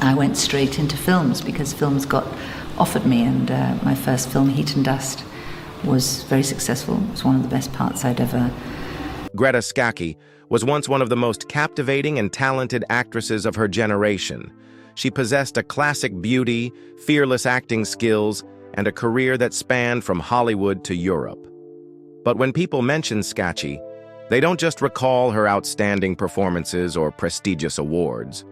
I went straight into films because films got offered me, and my first film, Heat and Dust, was very successful. It was one of the best parts I'd ever. Greta Scacchi was once one of the most captivating and talented actresses of her generation. She possessed a classic beauty, fearless acting skills, and a career that spanned from Hollywood to Europe. But when people mention Scacchi, they don't just recall her outstanding performances or prestigious awards.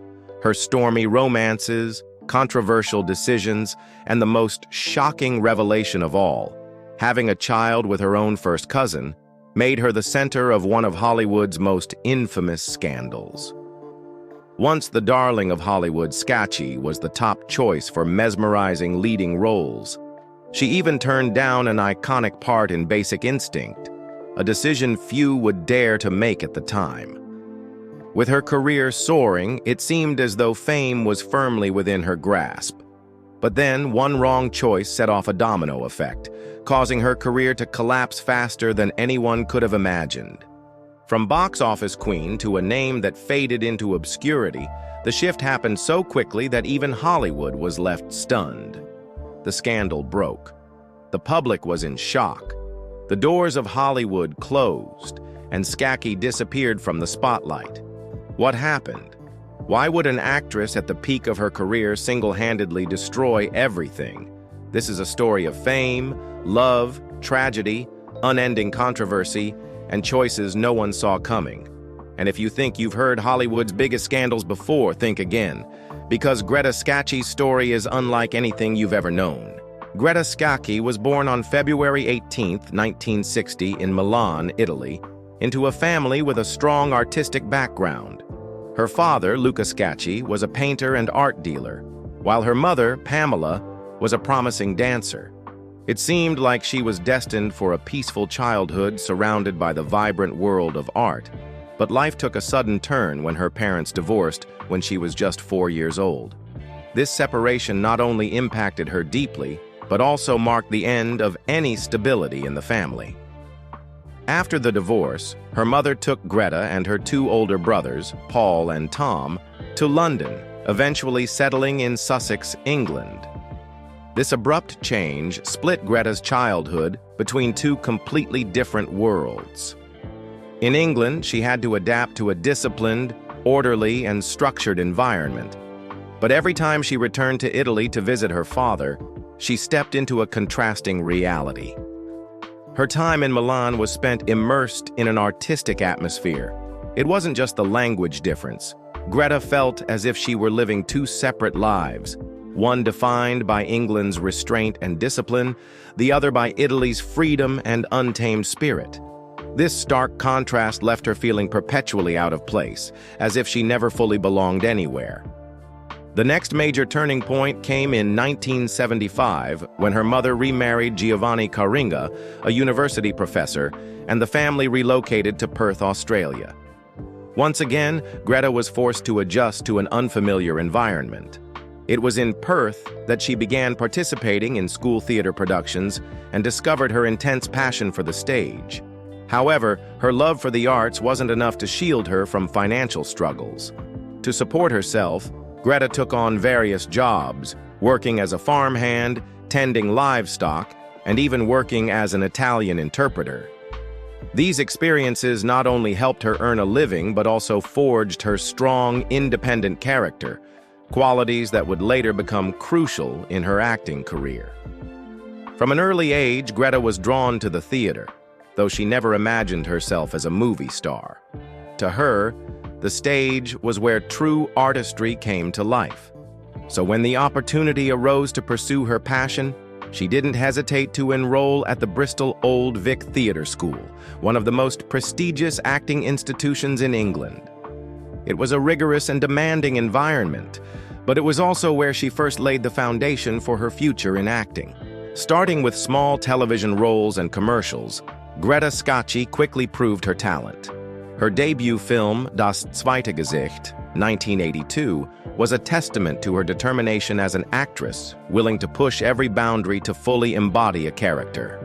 Her stormy romances, controversial decisions, and the most shocking revelation of all, having a child with her own first cousin, made her the center of one of Hollywood's most infamous scandals. Once the darling of Hollywood, Scacchi was the top choice for mesmerizing leading roles. She even turned down an iconic part in Basic Instinct, a decision few would dare to make at the time. With her career soaring, it seemed as though fame was firmly within her grasp. But then, one wrong choice set off a domino effect, causing her career to collapse faster than anyone could have imagined. From box office queen to a name that faded into obscurity, the shift happened so quickly that even Hollywood was left stunned. The scandal broke. The public was in shock. The doors of Hollywood closed, and Scacchi disappeared from the spotlight. What happened? Why would an actress at the peak of her career single-handedly destroy everything? This is a story of fame, love, tragedy, unending controversy, and choices no one saw coming. And if you think you've heard Hollywood's biggest scandals before, think again, because Greta Scacchi's story is unlike anything you've ever known. Greta Scacchi was born on February 18, 1960, in Milan, Italy, into a family with a strong artistic background. Her father, Luca Scacchi, was a painter and art dealer, while her mother, Pamela, was a promising dancer. It seemed like she was destined for a peaceful childhood surrounded by the vibrant world of art, but life took a sudden turn when her parents divorced when she was just 4 years old. This separation not only impacted her deeply, but also marked the end of any stability in the family. After the divorce, her mother took Greta and her 2 older brothers, Paul and Tom, to London, eventually settling in Sussex, England. This abrupt change split Greta's childhood between 2 completely different worlds. In England, she had to adapt to a disciplined, orderly, and structured environment. But every time she returned to Italy to visit her father, she stepped into a contrasting reality. Her time in Milan was spent immersed in an artistic atmosphere. It wasn't just the language difference. Greta felt as if she were living 2 separate lives, one defined by England's restraint and discipline, the other by Italy's freedom and untamed spirit. This stark contrast left her feeling perpetually out of place, as if she never fully belonged anywhere. The next major turning point came in 1975 when her mother remarried Giovanni Caringa, a university professor, and the family relocated to Perth, Australia. Once again, Greta was forced to adjust to an unfamiliar environment. It was in Perth that she began participating in school theater productions and discovered her intense passion for the stage. However, her love for the arts wasn't enough to shield her from financial struggles. To support herself, Greta took on various jobs, working as a farmhand, tending livestock, and even working as an Italian interpreter. These experiences not only helped her earn a living, but also forged her strong, independent character, qualities that would later become crucial in her acting career. From an early age, Greta was drawn to the theater, though she never imagined herself as a movie star. To her, the stage was where true artistry came to life. So when the opportunity arose to pursue her passion, she didn't hesitate to enroll at the Bristol Old Vic Theatre School, one of the most prestigious acting institutions in England. It was a rigorous and demanding environment, but it was also where she first laid the foundation for her future in acting. Starting with small television roles and commercials, Greta Scacchi quickly proved her talent. Her debut film, Das zweite Gesicht, 1982, was a testament to her determination as an actress, willing to push every boundary to fully embody a character.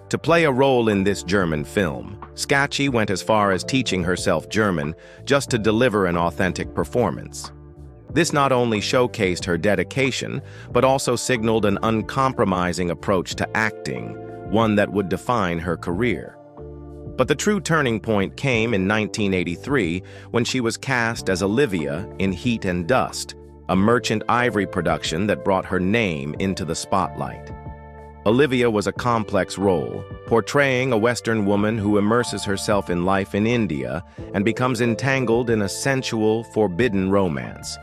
To play a role in this German film, Scacchi went as far as teaching herself German just to deliver an authentic performance. This not only showcased her dedication, but also signaled an uncompromising approach to acting, one that would define her career. But the true turning point came in 1983 when she was cast as Olivia in Heat and Dust, a Merchant Ivory production that brought her name into the spotlight. Olivia was a complex role, portraying a Western woman who immerses herself in life in India and becomes entangled in a sensual, forbidden romance.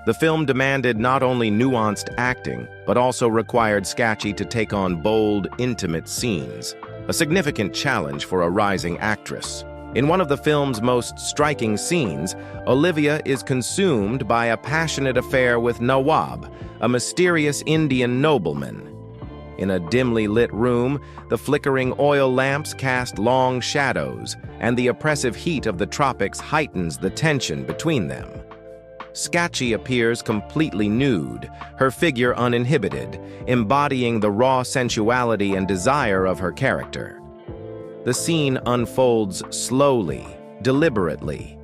The film demanded not only nuanced acting, but also required Scacchi to take on bold, intimate scenes, a significant challenge for a rising actress. In one of the film's most striking scenes, Olivia is consumed by a passionate affair with Nawab, a mysterious Indian nobleman. In a dimly lit room, the flickering oil lamps cast long shadows, and the oppressive heat of the tropics heightens the tension between them. Scacchi appears completely nude, her figure uninhibited, embodying the raw sensuality and desire of her character. The scene unfolds slowly, deliberately.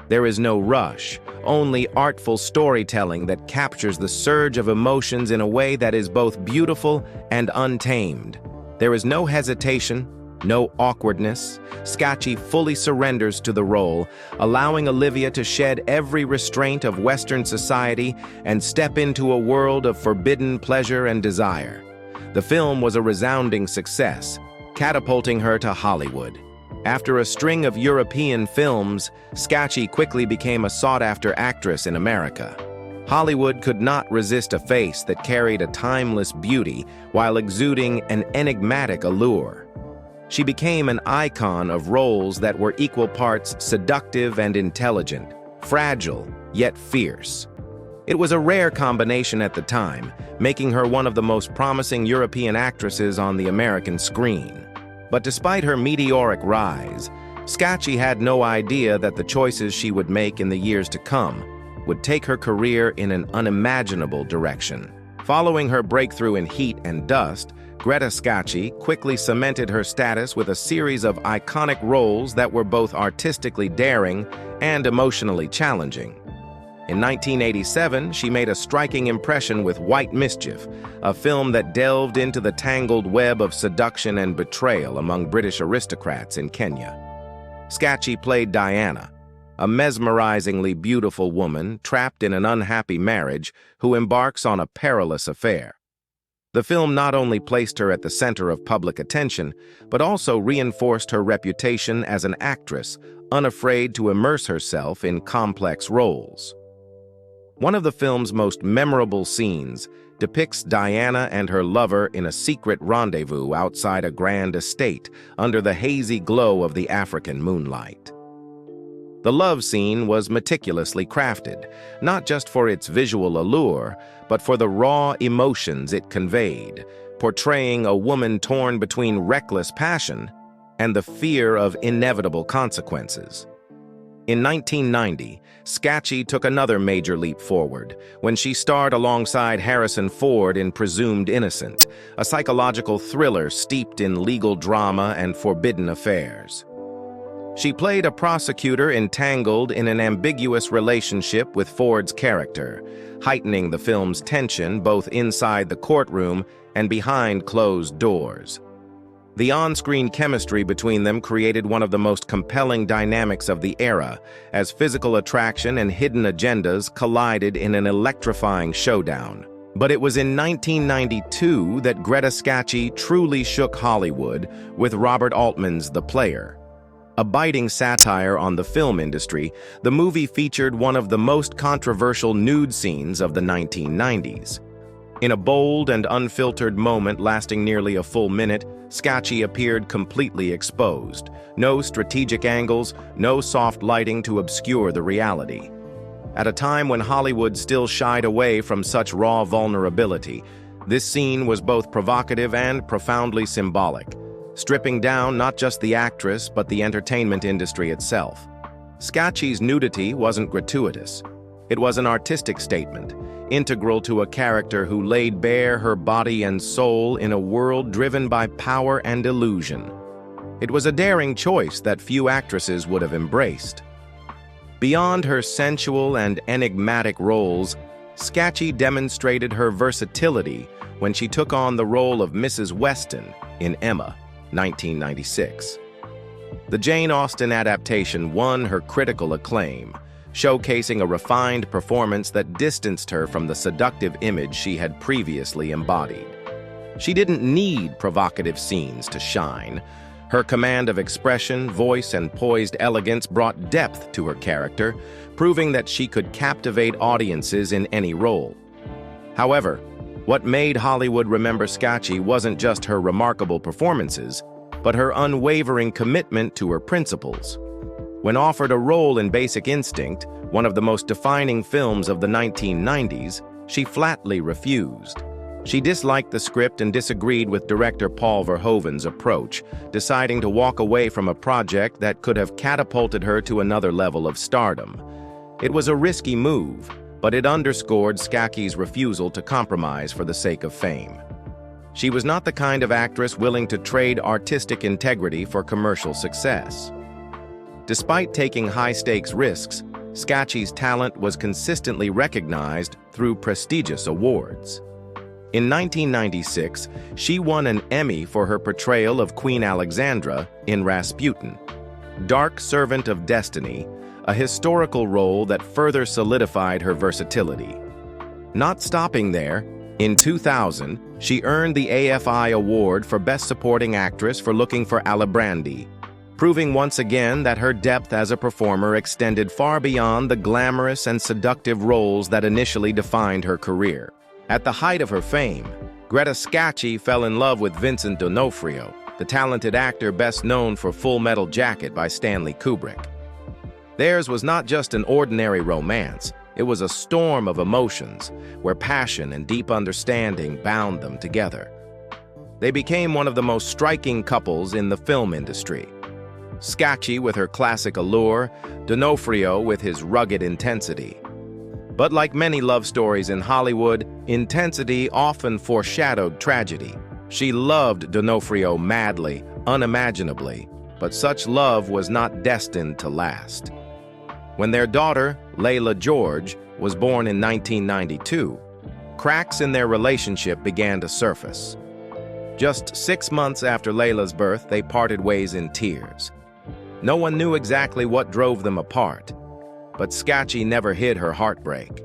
There is no rush, only artful storytelling that captures the surge of emotions in a way that is both beautiful and untamed. There is no hesitation, no awkwardness. Scacchi fully surrenders to the role, allowing Olivia to shed every restraint of Western society and step into a world of forbidden pleasure and desire. The film was a resounding success, catapulting her to Hollywood. After a string of European films, Scacchi quickly became a sought-after actress in America. Hollywood could not resist a face that carried a timeless beauty while exuding an enigmatic allure. She became an icon of roles that were equal parts seductive and intelligent, fragile yet fierce. It was a rare combination at the time, making her one of the most promising European actresses on the American screen. But despite her meteoric rise, Scacchi had no idea that the choices she would make in the years to come would take her career in an unimaginable direction. Following her breakthrough in Heat and Dust, Greta Scacchi quickly cemented her status with a series of iconic roles that were both artistically daring and emotionally challenging. In 1987, she made a striking impression with White Mischief, a film that delved into the tangled web of seduction and betrayal among British aristocrats in Kenya. Scacchi played Diana, a mesmerizingly beautiful woman trapped in an unhappy marriage who embarks on a perilous affair. The film not only placed her at the center of public attention, but also reinforced her reputation as an actress, unafraid to immerse herself in complex roles. One of the film's most memorable scenes depicts Diana and her lover in a secret rendezvous outside a grand estate under the hazy glow of the African moonlight. The love scene was meticulously crafted, not just for its visual allure, but for the raw emotions it conveyed, portraying a woman torn between reckless passion and the fear of inevitable consequences. In 1990, Scacchi took another major leap forward when she starred alongside Harrison Ford in Presumed Innocent, a psychological thriller steeped in legal drama and forbidden affairs. She played a prosecutor entangled in an ambiguous relationship with Ford's character, heightening the film's tension both inside the courtroom and behind closed doors. The on-screen chemistry between them created one of the most compelling dynamics of the era, as physical attraction and hidden agendas collided in an electrifying showdown. But it was in 1992 that Greta Scacchi truly shook Hollywood with Robert Altman's The Player. A biting satire on the film industry, the movie featured one of the most controversial nude scenes of the 1990s. In a bold and unfiltered moment lasting nearly a full minute, Scacchi appeared completely exposed. No strategic angles, no soft lighting to obscure the reality. At a time when Hollywood still shied away from such raw vulnerability, this scene was both provocative and profoundly symbolic, stripping down not just the actress but the entertainment industry itself. Scacchi's nudity wasn't gratuitous. It was an artistic statement, integral to a character who laid bare her body and soul in a world driven by power and illusion. It was a daring choice that few actresses would have embraced. Beyond her sensual and enigmatic roles, Scacchi demonstrated her versatility when she took on the role of Mrs. Weston in Emma, 1996. The Jane Austen adaptation won her critical acclaim, showcasing a refined performance that distanced her from the seductive image she had previously embodied. She didn't need provocative scenes to shine. Her command of expression, voice, and poised elegance brought depth to her character, proving that she could captivate audiences in any role. However, what made Hollywood remember Scacchi wasn't just her remarkable performances, but her unwavering commitment to her principles. When offered a role in Basic Instinct, one of the most defining films of the 1990s, she flatly refused. She disliked the script and disagreed with director Paul Verhoeven's approach, deciding to walk away from a project that could have catapulted her to another level of stardom. It was a risky move, but it underscored Scacchi's refusal to compromise for the sake of fame. She was not the kind of actress willing to trade artistic integrity for commercial success. Despite taking high-stakes risks, Scacchi's talent was consistently recognized through prestigious awards. In 1996, she won an Emmy for her portrayal of Queen Alexandra in Rasputin, Dark Servant of Destiny, a historical role that further solidified her versatility. Not stopping there, in 2000, she earned the AFI Award for Best Supporting Actress for Looking for Alibrandi, proving once again that her depth as a performer extended far beyond the glamorous and seductive roles that initially defined her career. At the height of her fame, Greta Scacchi fell in love with Vincent D'Onofrio, the talented actor best known for Full Metal Jacket by Stanley Kubrick. Theirs was not just an ordinary romance, it was a storm of emotions, where passion and deep understanding bound them together. They became one of the most striking couples in the film industry. Scacchi with her classic allure, D'Onofrio with his rugged intensity. But like many love stories in Hollywood, intensity often foreshadowed tragedy. She loved D'Onofrio madly, unimaginably, but such love was not destined to last. When their daughter, Layla George, was born in 1992, cracks in their relationship began to surface. Just 6 months after Layla's birth, they parted ways in tears. No one knew exactly what drove them apart, but Scacchi never hid her heartbreak.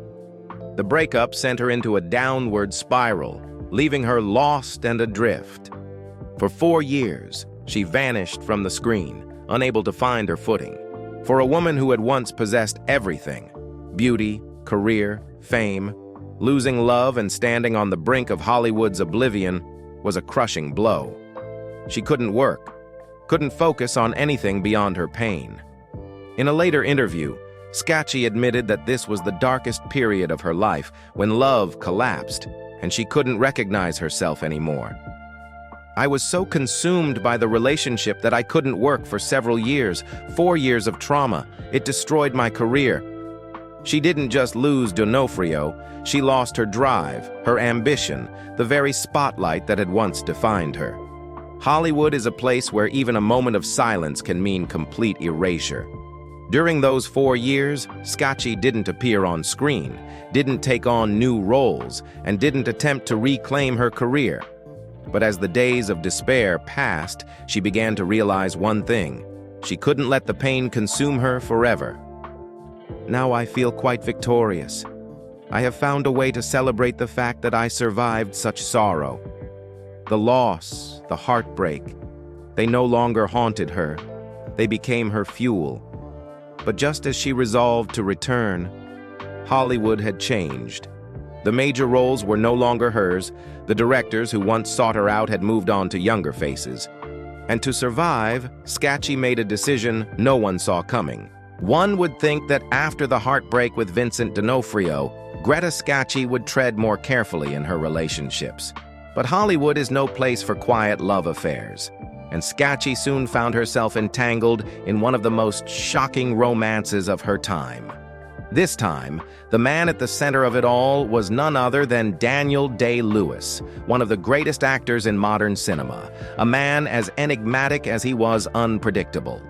The breakup sent her into a downward spiral, leaving her lost and adrift. For 4 years, she vanished from the screen, unable to find her footing. For a woman who had once possessed everything, beauty, career, fame, losing love and standing on the brink of Hollywood's oblivion was a crushing blow. She couldn't work, couldn't focus on anything beyond her pain. In a later interview, Scacchi admitted that this was the darkest period of her life, when love collapsed and she couldn't recognize herself anymore. I was so consumed by the relationship that I couldn't work for several years, 4 years of trauma. It destroyed my career. She didn't just lose D'Onofrio, she lost her drive, her ambition, the very spotlight that had once defined her. Hollywood is a place where even a moment of silence can mean complete erasure. During those 4 years, Scacchi didn't appear on screen, didn't take on new roles, and didn't attempt to reclaim her career. But as the days of despair passed, she began to realize one thing: she couldn't let the pain consume her forever. Now I feel quite victorious. I have found a way to celebrate the fact that I survived such sorrow. The loss, the heartbreak, they no longer haunted her. They became her fuel. But just as she resolved to return, Hollywood had changed. The major roles were no longer hers. The directors who once sought her out had moved on to younger faces. And to survive, Scacchi made a decision no one saw coming. One would think that after the heartbreak with Vincent D'Onofrio, Greta Scacchi would tread more carefully in her relationships. But Hollywood is no place for quiet love affairs, and Scacchi soon found herself entangled in one of the most shocking romances of her time. This time, the man at the center of it all was none other than Daniel Day-Lewis, one of the greatest actors in modern cinema, a man as enigmatic as he was unpredictable.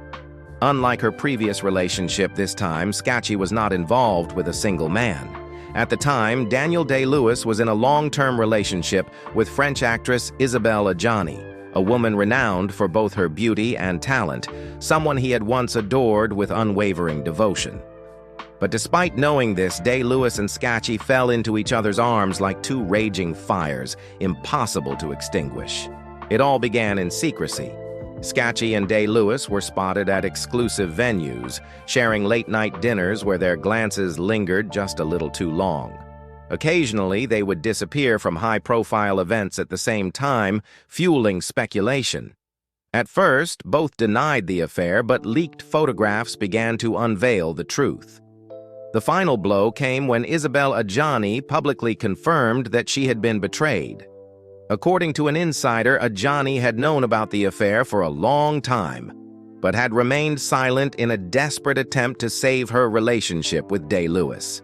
Unlike her previous relationship this time, Scacchi was not involved with a single man. At the time, Daniel Day-Lewis was in a long-term relationship with French actress Isabelle Adjani, a woman renowned for both her beauty and talent, someone he had once adored with unwavering devotion. But despite knowing this, Day-Lewis and Scacchi fell into each other's arms like two raging fires, impossible to extinguish. It all began in secrecy. Scacchi and Day-Lewis were spotted at exclusive venues, sharing late-night dinners where their glances lingered just a little too long. Occasionally, they would disappear from high-profile events at the same time, fueling speculation. At first, both denied the affair, but leaked photographs began to unveil the truth. The final blow came when Isabelle Adjani publicly confirmed that she had been betrayed. According to an insider, Adjani had known about the affair for a long time, but had remained silent in a desperate attempt to save her relationship with Day-Lewis.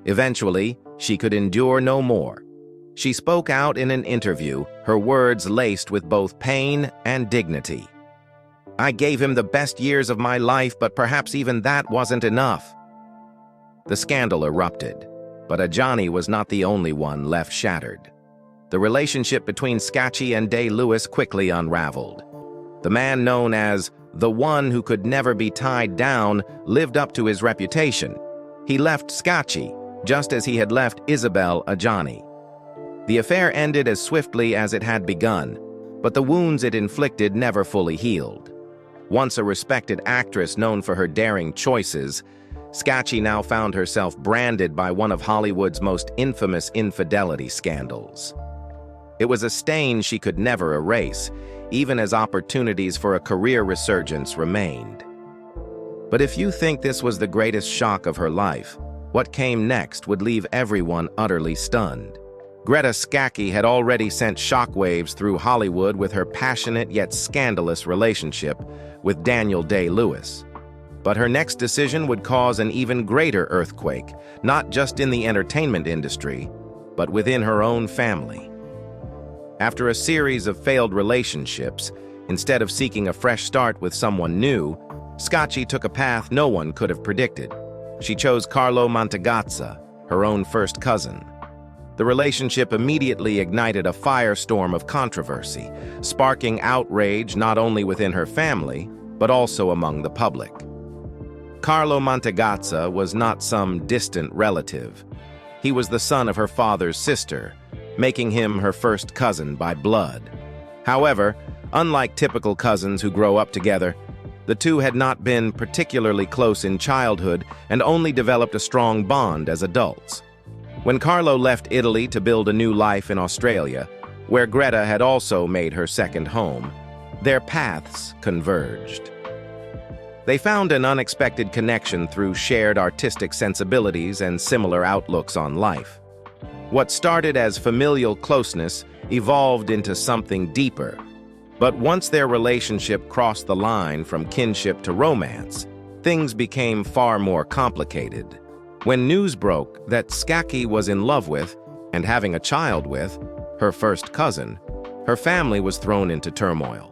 Eventually, she could endure no more. She spoke out in an interview, her words laced with both pain and dignity. "I gave him the best years of my life, but perhaps even that wasn't enough." The scandal erupted, but Adjani was not the only one left shattered. The relationship between Scacchi and Day-Lewis quickly unraveled. The man known as the one who could never be tied down lived up to his reputation. He left Scacchi, just as he had left Isabelle Adjani. The affair ended as swiftly as it had begun, but the wounds it inflicted never fully healed. Once a respected actress known for her daring choices, Scacchi now found herself branded by one of Hollywood's most infamous infidelity scandals. It was a stain she could never erase, even as opportunities for a career resurgence remained. But if you think this was the greatest shock of her life, what came next would leave everyone utterly stunned. Greta Scacchi had already sent shockwaves through Hollywood with her passionate yet scandalous relationship with Daniel Day-Lewis. But her next decision would cause an even greater earthquake, not just in the entertainment industry, but within her own family. After a series of failed relationships, instead of seeking a fresh start with someone new, Scacchi took a path no one could have predicted. She chose Carlo Mantegazza, her own first cousin. The relationship immediately ignited a firestorm of controversy, sparking outrage not only within her family, but also among the public. Carlo Mantegazza was not some distant relative. He was the son of her father's sister, making him her first cousin by blood. However, unlike typical cousins who grow up together, the two had not been particularly close in childhood and only developed a strong bond as adults. When Carlo left Italy to build a new life in Australia, where Greta had also made her second home, their paths converged. They found an unexpected connection through shared artistic sensibilities and similar outlooks on life. What started as familial closeness evolved into something deeper. But once their relationship crossed the line from kinship to romance, things became far more complicated. When news broke that Scacchi was in love with, and having a child with, her first cousin, her family was thrown into turmoil.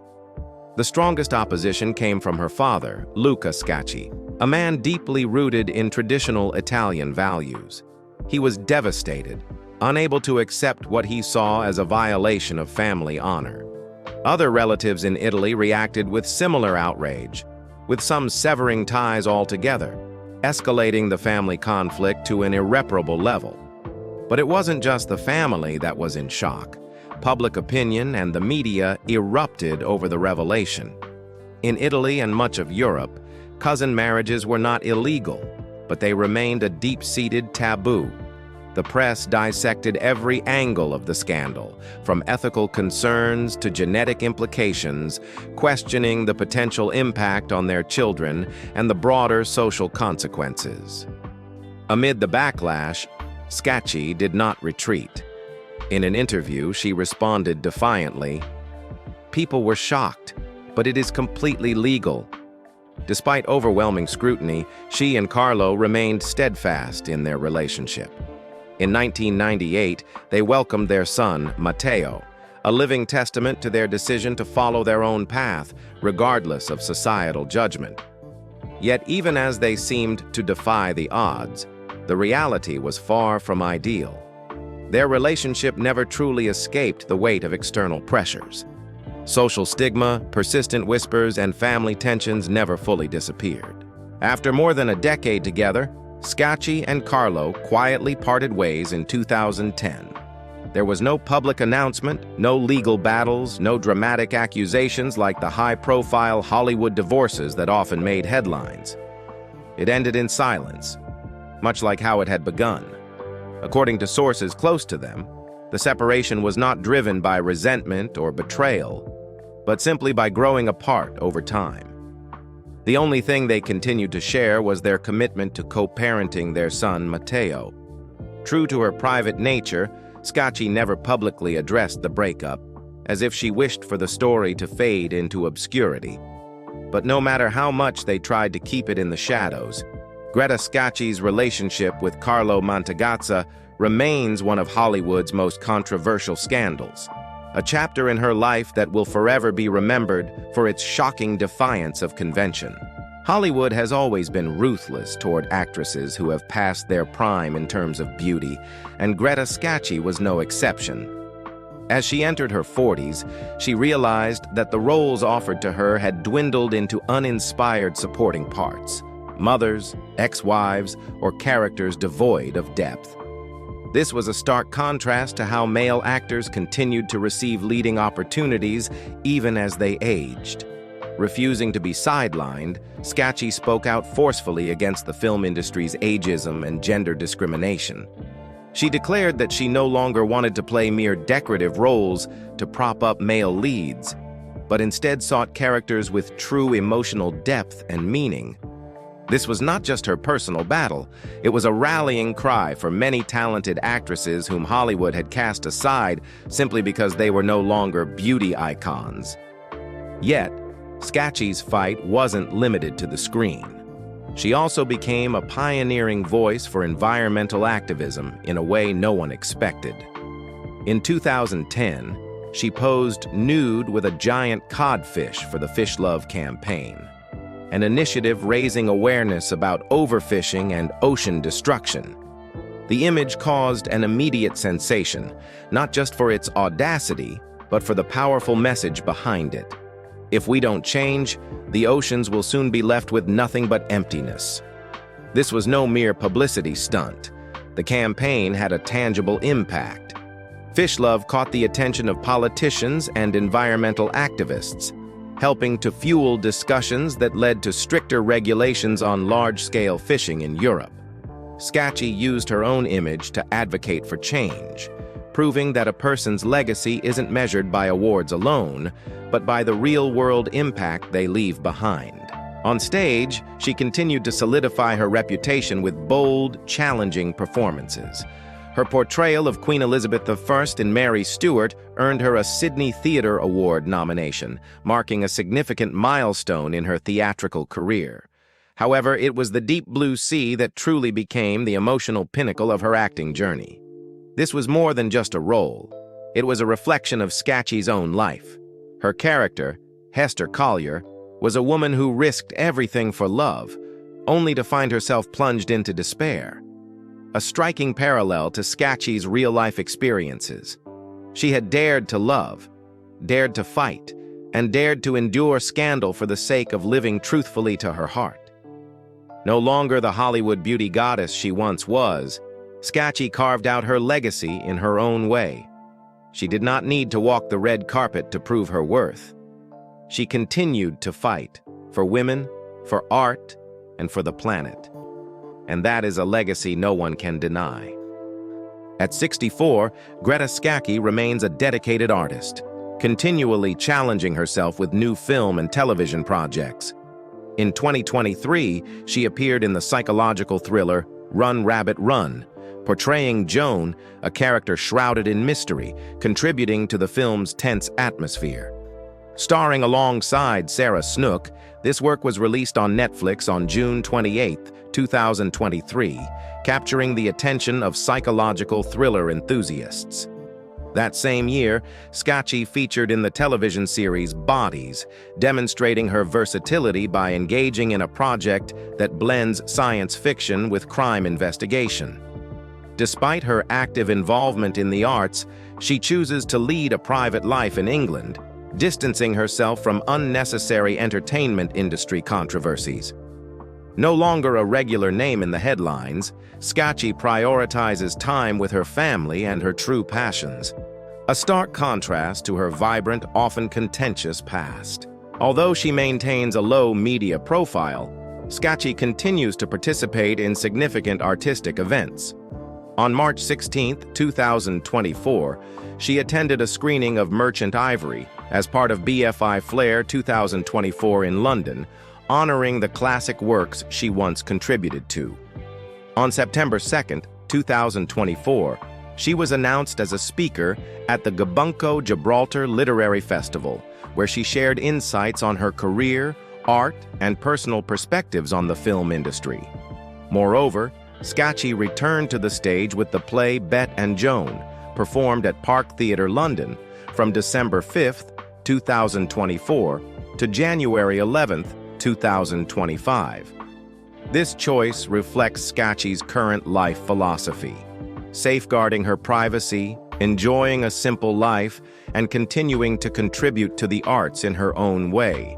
The strongest opposition came from her father, Luca Scacchi, a man deeply rooted in traditional Italian values. He was devastated, unable to accept what he saw as a violation of family honor. Other relatives in Italy reacted with similar outrage, with some severing ties altogether, escalating the family conflict to an irreparable level. But it wasn't just the family that was in shock. Public opinion and the media erupted over the revelation. In Italy and much of Europe, cousin marriages were not illegal, but they remained a deep-seated taboo. The press dissected every angle of the scandal, from ethical concerns to genetic implications, questioning the potential impact on their children and the broader social consequences. Amid the backlash, Scacchi did not retreat. In an interview, she responded defiantly, "People were shocked, but it is completely legal." Despite overwhelming scrutiny, she and Carlo remained steadfast in their relationship. In 1998, they welcomed their son, Matteo, a living testament to their decision to follow their own path, regardless of societal judgment. Yet even as they seemed to defy the odds, the reality was far from ideal. Their relationship never truly escaped the weight of external pressures. Social stigma, persistent whispers, and family tensions never fully disappeared. After more than a decade together, Scacchi and Carlo quietly parted ways in 2010. There was no public announcement, no legal battles, no dramatic accusations like the high-profile Hollywood divorces that often made headlines. It ended in silence, much like how it had begun. According to sources close to them, the separation was not driven by resentment or betrayal, but simply by growing apart over time. The only thing they continued to share was their commitment to co-parenting their son, Matteo. True to her private nature, Scacchi never publicly addressed the breakup, as if she wished for the story to fade into obscurity. But no matter how much they tried to keep it in the shadows, Greta Scacchi's relationship with Carlo Mantegazza remains one of Hollywood's most controversial scandals, a chapter in her life that will forever be remembered for its shocking defiance of convention. Hollywood has always been ruthless toward actresses who have passed their prime in terms of beauty, and Greta Scacchi was no exception. As she entered her 40s, she realized that the roles offered to her had dwindled into uninspired supporting parts, mothers, ex-wives, or characters devoid of depth. This was a stark contrast to how male actors continued to receive leading opportunities even as they aged. Refusing to be sidelined, Scacchi spoke out forcefully against the film industry's ageism and gender discrimination. She declared that she no longer wanted to play mere decorative roles to prop up male leads, but instead sought characters with true emotional depth and meaning. This was not just her personal battle, it was a rallying cry for many talented actresses whom Hollywood had cast aside simply because they were no longer beauty icons. Yet, Scacchi's fight wasn't limited to the screen. She also became a pioneering voice for environmental activism in a way no one expected. In 2010, she posed nude with a giant codfish for the Fish Love campaign, an initiative raising awareness about overfishing and ocean destruction. The image caused an immediate sensation, not just for its audacity, but for the powerful message behind it. If we don't change, the oceans will soon be left with nothing but emptiness. This was no mere publicity stunt. The campaign had a tangible impact. Fish Love caught the attention of politicians and environmental activists, helping to fuel discussions that led to stricter regulations on large-scale fishing in Europe. Scacchi used her own image to advocate for change, proving that a person's legacy isn't measured by awards alone, but by the real-world impact they leave behind. On stage, she continued to solidify her reputation with bold, challenging performances. Her portrayal of Queen Elizabeth I in Mary Stuart earned her a Sydney Theatre Award nomination, marking a significant milestone in her theatrical career. However, it was the Deep Blue Sea that truly became the emotional pinnacle of her acting journey. This was more than just a role. It was a reflection of Scacchi's own life. Her character, Hester Collier, was a woman who risked everything for love, only to find herself plunged into despair. A striking parallel to Scacchi's real-life experiences. She had dared to love, dared to fight, and dared to endure scandal for the sake of living truthfully to her heart. No longer the Hollywood beauty goddess she once was, Scacchi carved out her legacy in her own way. She did not need to walk the red carpet to prove her worth. She continued to fight for women, for art, and for the planet. And that is a legacy no one can deny. At 64, Greta Scacchi remains a dedicated artist, continually challenging herself with new film and television projects. In 2023, she appeared in the psychological thriller Run, Rabbit, Run, portraying Joan, a character shrouded in mystery, contributing to the film's tense atmosphere. Starring alongside Sarah Snook, this work was released on Netflix on June 28, 2023, capturing the attention of psychological thriller enthusiasts. That same year, Scacchi featured in the television series Bodies, demonstrating her versatility by engaging in a project that blends science fiction with crime investigation. Despite her active involvement in the arts, she chooses to lead a private life in England, distancing herself from unnecessary entertainment industry controversies. No longer a regular name in the headlines, Scacchi prioritizes time with her family and her true passions, a stark contrast to her vibrant, often contentious past. Although she maintains a low media profile, Scacchi continues to participate in significant artistic events. On March 16, 2024, she attended a screening of Merchant Ivory as part of BFI Flair 2024 in London, honoring the classic works she once contributed to. On September 2, 2024, she was announced as a speaker at the Gabunco Gibraltar Literary Festival, where she shared insights on her career, art, and personal perspectives on the film industry. Moreover, Scacchi returned to the stage with the play Bet and Joan, performed at Park Theatre, London, from December 5, 2024 to January 11, 2025. This choice reflects Scacchi's current life philosophy, safeguarding her privacy, enjoying a simple life, and continuing to contribute to the arts in her own way.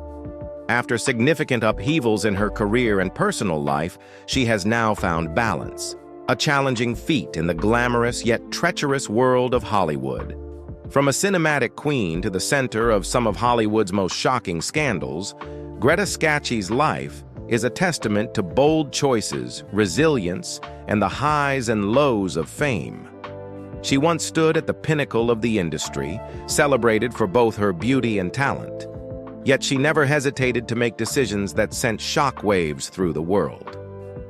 After significant upheavals in her career and personal life, she has now found balance, a challenging feat in the glamorous yet treacherous world of Hollywood. From a cinematic queen to the center of some of Hollywood's most shocking scandals, Greta Scacchi's life is a testament to bold choices, resilience, and the highs and lows of fame. She once stood at the pinnacle of the industry, celebrated for both her beauty and talent. Yet she never hesitated to make decisions that sent shockwaves through the world.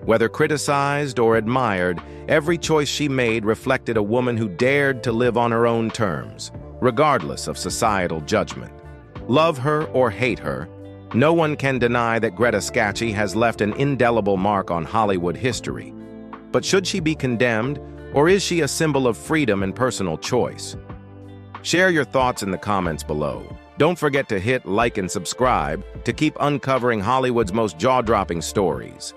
Whether criticized or admired, every choice she made reflected a woman who dared to live on her own terms, regardless of societal judgment. Love her or hate her, no one can deny that Greta Scacchi has left an indelible mark on Hollywood history. But should she be condemned, or is she a symbol of freedom and personal choice? Share your thoughts in the comments below. Don't forget to hit like and subscribe to keep uncovering Hollywood's most jaw-dropping stories.